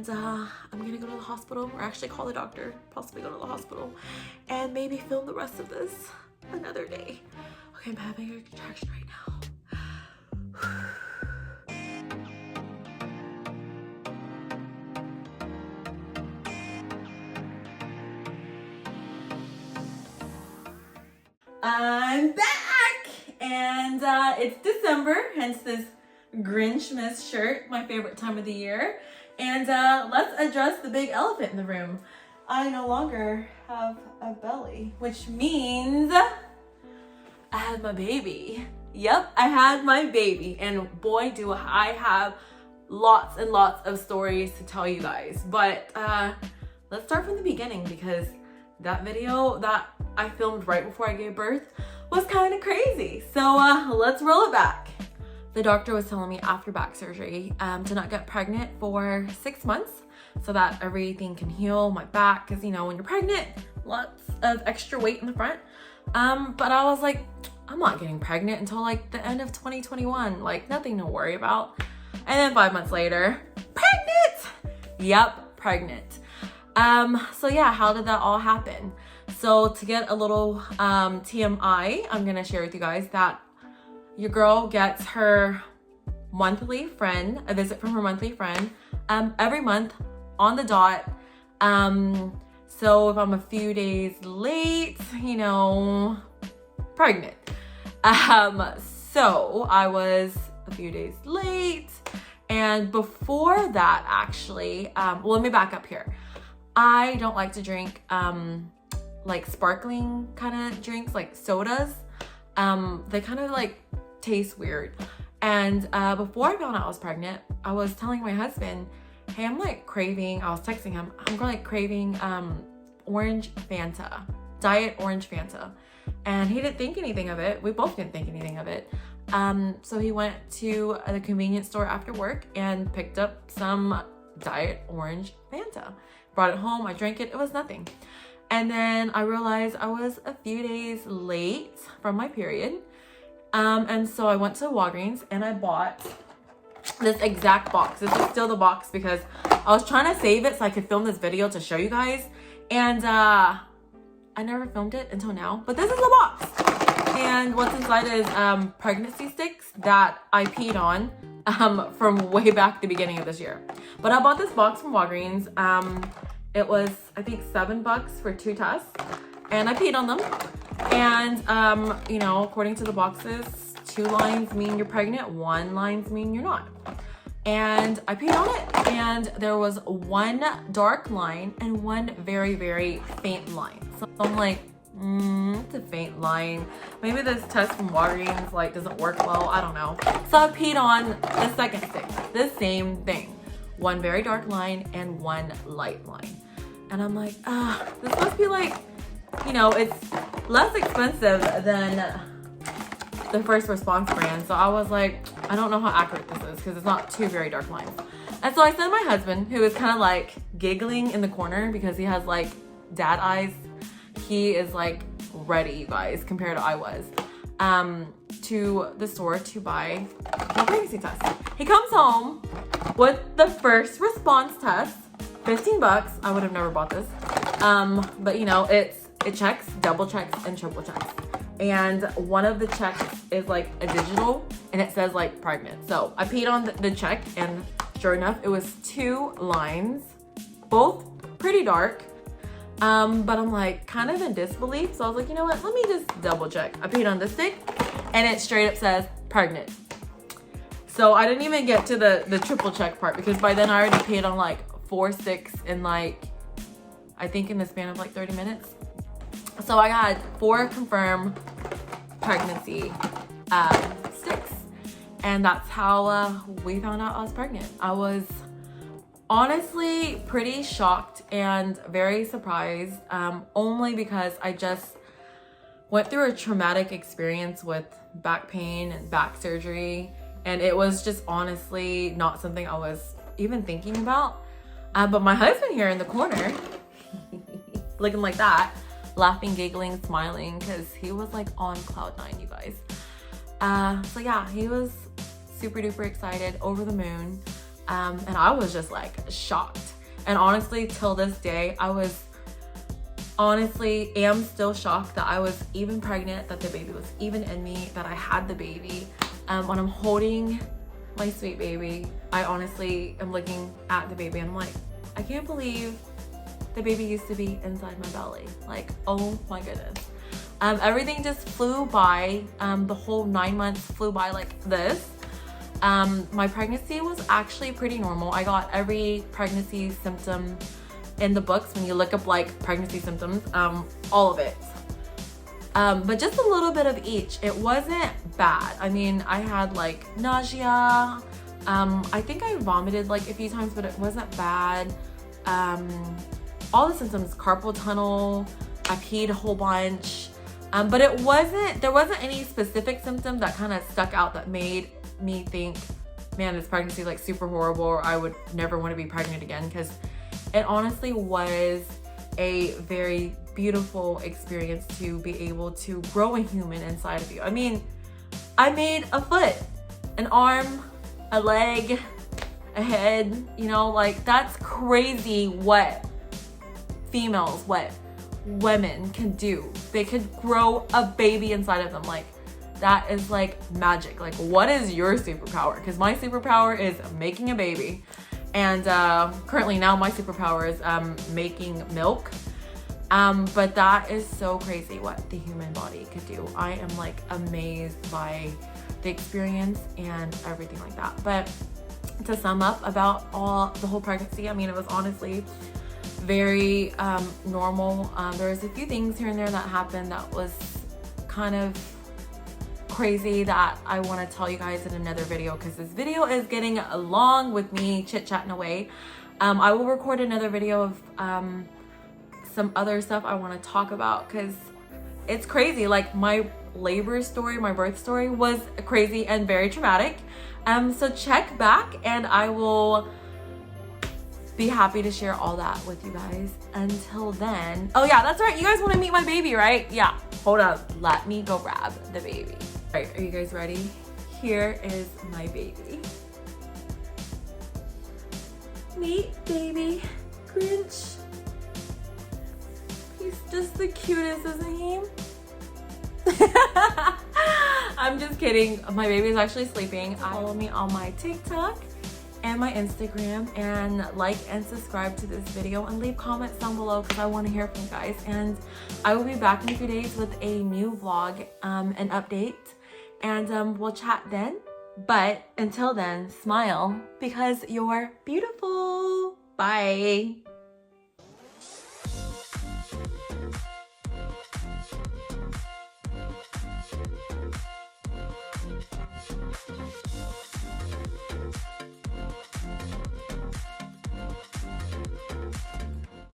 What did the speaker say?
and I'm gonna go to the hospital, or actually call the doctor, possibly go to the hospital, and maybe film the rest of this another day. Okay, I'm having a contraction right now. I'm back, and it's December, hence this Grinchmas shirt, my favorite time of the year. And let's address the big elephant in the room. I no longer have a belly, which means I had my baby. Yep, I had my baby, and boy do I have lots and lots of stories to tell you guys. But let's start from the beginning, because that video that I filmed right before I gave birth was kind of crazy. So let's roll it back. The doctor was telling me after back surgery to not get pregnant for 6 months so that everything can heal my back, because you know when you're pregnant, lots of extra weight in the front. But I was like, I'm not getting pregnant until like the end of 2021, like nothing to worry about. And then 5 months later, pregnant. Yep, pregnant. So yeah, how did that all happen? So to get a little TMI, I'm gonna share with you guys that your girl gets her monthly friend, a visit from her monthly friend, every month on the dot. So if I'm a few days late, you know, pregnant. So I was a few days late, and before that actually, well, let me back up here. I don't like to drink like sparkling kind of drinks, like sodas. They kind of like taste weird. And before I found out I was pregnant, I was telling my husband, hey, I'm like craving, I was texting him, I'm like craving orange Fanta, diet orange Fanta. And he didn't think anything of it. We both didn't think anything of it. So he went to the convenience store after work and picked up some diet orange Fanta. Brought it home, I drank it, it was nothing. And then I realized I was a few days late from my period. And so I went to Walgreens and I bought this exact box. This is still the box because I was trying to save it so I could film this video to show you guys. And I never filmed it until now, but this is the box. And what's inside is pregnancy sticks that I peed on from way back at the beginning of this year. But I bought this box from Walgreens. It was, I think, $7 for 2 tests, and I peed on them. And, you know, according to the boxes, 2 lines mean you're pregnant, 1 line mean you're not. And I peed on it, and there was 1 dark line and 1 very, very faint line. So I'm like, it's a faint line. Maybe this test from Walgreens like doesn't work well, I don't know. So I peed on the second stick, the same thing. 1 very dark line and 1 light line. And I'm like, this must be like, you know, it's less expensive than the first response brand. So I was like, I don't know how accurate this is because it's not 2 very dark lines. And so I sent my husband, who is kind of like giggling in the corner because he has like dad eyes. He is like ready, you guys, compared to I was, to the store to buy a pregnancy test. He comes home with the first response test, $15. I would have never bought this. But you know, it checks, double checks, and triple checks. And one of the checks is like a digital and it says like pregnant. So I peed on the check, and sure enough, it was 2 lines, both pretty dark. But I'm like kind of in disbelief. So I was like, you know what? Let me just double check. I peed on this stick and it straight up says pregnant. So I didn't even get to the triple check part because by then I already peed on like 4 sticks in like, I think in the span of like 30 minutes. So I had 4 confirmed pregnancy sticks. And that's how we found out I was pregnant. I was honestly pretty shocked and very surprised, only because I just went through a traumatic experience with back pain and back surgery, and it was just honestly not something I was even thinking about. But my husband here in the corner, looking like that, laughing, giggling, smiling, because he was like on cloud 9, you guys. So yeah, he was super duper excited, over the moon. And I was just like shocked. And honestly, till this day, I was honestly am still shocked that I was even pregnant, that the baby was even in me, that I had the baby. When I'm holding my sweet baby, I honestly am looking at the baby and I'm like, I can't believe the baby used to be inside my belly. Like, oh my goodness. Everything just flew by. The whole 9 months flew by like this. My pregnancy was actually pretty normal. I got every pregnancy symptom in the books. When you look up like pregnancy symptoms, all of it. But just a little bit of each. It wasn't bad. I mean, I had like nausea. I think I vomited like a few times, but it wasn't bad. All the symptoms, carpal tunnel, I peed a whole bunch. But there wasn't any specific symptom that kind of stuck out that made me think, man, this pregnancy like super horrible, or I would never want to be pregnant again, because it honestly was a very beautiful experience to be able to grow a human inside of you. I mean, I made a foot, an arm, a leg, a head, you know, like that's crazy what females, what women can do. They could grow a baby inside of them. Like, that is like magic. Like, what is your superpower? Because my superpower is making a baby. And currently now my superpower is making milk. But that is so crazy what the human body could do. I am like amazed by the experience and everything like that. But to sum up about the whole pregnancy, I mean, it was honestly very normal. There was a few things here and there that happened that was kind of crazy that I want to tell you guys in another video, because this video is getting long with me chit-chatting away. I will record another video of some other stuff I want to talk about, because it's crazy. Like, my labor story, my birth story was crazy and very traumatic. So check back and I will be happy to share all that with you guys. Until then, oh yeah, that's right, you guys want to meet my baby, right? Yeah, hold up, let me go grab the baby. All right, are you guys ready? Here is my baby. Meet baby Grinch. He's just the cutest, isn't he? I'm just kidding. My baby is actually sleeping. Follow me on my TikTok and my Instagram, and like and subscribe to this video, and leave comments down below because I want to hear from you guys. And I will be back in a few days with a new vlog, an update, and we'll chat then. But until then, smile because you're beautiful. Bye.